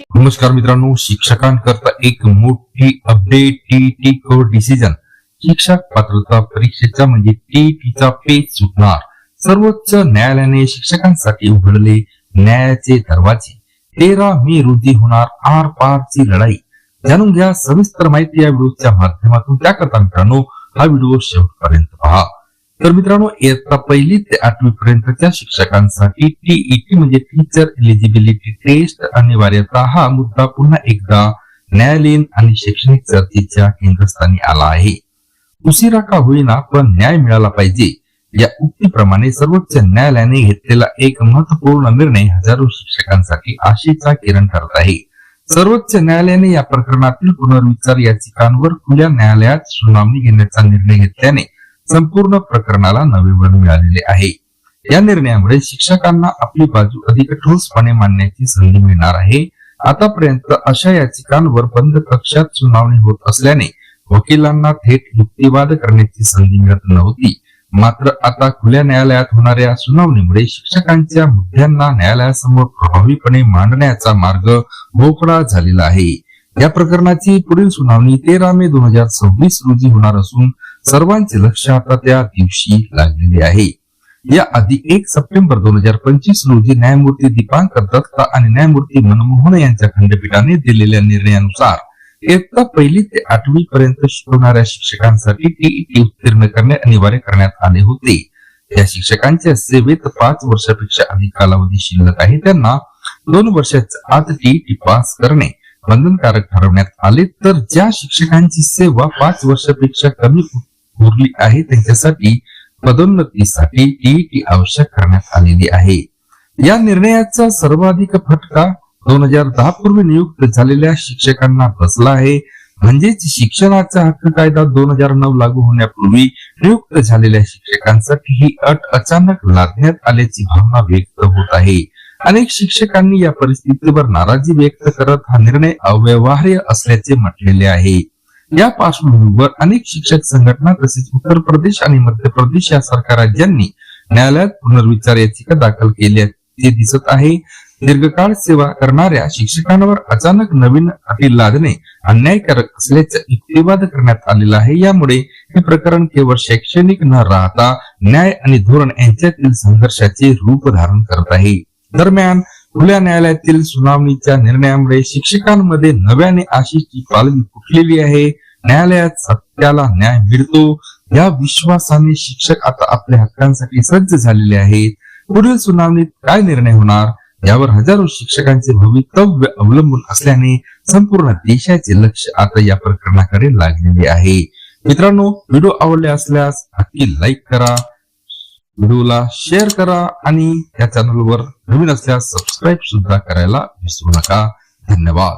नमस्कार मित्रांनो, शिक्षकांकरता एक मोठी अपडेट. TET code decision. शिक्षक पात्रता परीक्षेचा म्हणजे टीईटीचा पेच सुटणार. सर्वोच्च न्यायालयाने शिक्षकांसाठी उघडले न्यायाचे दरवाजे. 13 मे रोजी होणार आर पारची लढाई. जाणून घ्या सविस्तर माहिती या व्हिडिओच्या माध्यमातून. त्याकरता मित्रांनो हा व्हिडिओ शेवटपर्यंत पहा. तर मित्रांनो, इयत्ता 1ली ते 8वी पर्यंतच्या शिक्षकांसाठी टीईटी म्हणजे टीचर एलिजिबिलिटी टेस्ट अनिवार्यता हा मुद्दा पुन्हा एकदा न्यायालयीन आणि शैक्षणिक चर्चेच्या केंद्रस्थानी आला आहे. उशिरा का होईना पण न्याय मिळाला पाहिजे या उक्तीप्रमाणे सर्वोच्च न्यायालयाने घेतलेला एक महत्वपूर्ण निर्णय हजारो शिक्षकांसाठी आशेचा किरण ठरत आहे. सर्वोच्च न्यायालयाने या प्रकरणातील पुनर्विचार याचिकांवर खुल्या न्यायालयात सुनावणी घेण्याचा निर्णय घेतल्याने संपूर्ण प्रकरणाला नवे वळण मिळालेले आहे. या निर्णयामुळे शिक्षकांना आपली बाजू अधिक ठोसपणे मांडण्याची संधी मिळणार आहे. आतापर्यंत अशा याचिकांवर बंद कक्षात सुनावणी होत असल्याने वकिलांना थेट युक्तिवाद करण्याची संधी मिळत नव्हती. मात्र आता खुल्या न्यायालयात होणाऱ्या सुनावणीमुळे शिक्षकांच्या मुद्द्यांना न्यायालयासमोर प्रभावीपणे मांडण्याचा मार्ग मोकळा झालेला आहे. या प्रकरणाची पुढील सुनावणी 13 मे 2026 रोजी होणार असून सर्वांचे लक्ष आता त्या दिवशी लागलेले आहे. या आधी 1 सप्टेंबर 2025 रोजी न्यायमूर्ती दीपांकर दत्ता आणि न्यायमूर्ती मनमोहन यांच्या खंडपीठाने दिलेल्या निर्णयानुसार इयत्ता 1ली ते 8वी पर्यंत शिकवणाऱ्या शिक्षकांसाठी टीईटी उत्तीर्ण करणे अनिवार्य करण्यात आले होते. या शिक्षकांच्या सेवेत 5 वर्षापेक्षा अधिक कालावधी शिल्लक आहे. त्यांना 2 वर्षाच्या आत टीईटी पास करणे बंधनकारक ठरवण्यात आले. तर ज्या शिक्षकांची सेवा 5 वर्षापेक्षा कमी उरली आहे त्यांच्यासाठी पदोन्नतीसाठी टीईटी आवश्यक करण्यात आलेली आहे. या निर्णयाचा सर्वाधिक फटका 2010 पूर्वी नियुक्त झालेल्या शिक्षकांना बसला आहे. म्हणजेच शिक्षणाचा हक्क कायदा 2009 लागू होण्यापूर्वी नियुक्त झालेल्या शिक्षकांसाठी ही अट अचानक लादण्यात आल्याची भावना व्यक्त होत आहे. अनेक शिक्षकांनी या परिस्थितीवर नाराजी व्यक्त करत हा निर्णय अव्यवहार्य असल्याचे म्हटलेले आहे. या पार्श्वभूमीवर अनेक शिक्षक संघटना तसेच उत्तर प्रदेश आणि मध्य प्रदेश यासारख्या राज्यांनी न्यायालयात पुनर्विचार याचिका दाखल केल्याचे दिसत आहे. दीर्घकाळ सेवा करणाऱ्या शिक्षकांवर अचानक नवीन अटी लादणे अन्यायकारक असल्याचा युक्तिवाद करण्यात आलेला आहे. यामुळे हे प्रकरण केवळ शैक्षणिक न राहता न्याय आणि धोरण यांच्यातील संघर्षाचे रूप धारण करत आहे. दरम्यान खुल्या न्यायालयातील सुनावणीच्या निर्णयामुळे शिक्षकांमध्ये नव्याने आशेची पालवी फुटलेली आहे. न्यायालयात सत्याला न्याय मिळतो या विश्वासाने शिक्षक आता आपल्या हक्कांसाठी सज्ज झालेले आहेत. पुढील सुनावणीत काय निर्णय होणार यावर हजारो शिक्षकांचे भवितव्य अवलंबून असल्याने संपूर्ण देशाचे लक्ष आता या प्रकरणाकडे लागलेले आहे. मित्रांनो, व्हिडिओ आवडले असल्यास नक्की लाईक करा, व्हिडिओला शेअर करा आणि या चॅनलवर नवीन असल्यास सबस्क्राईब सुद्धा करायला विसरू नका. धन्यवाद.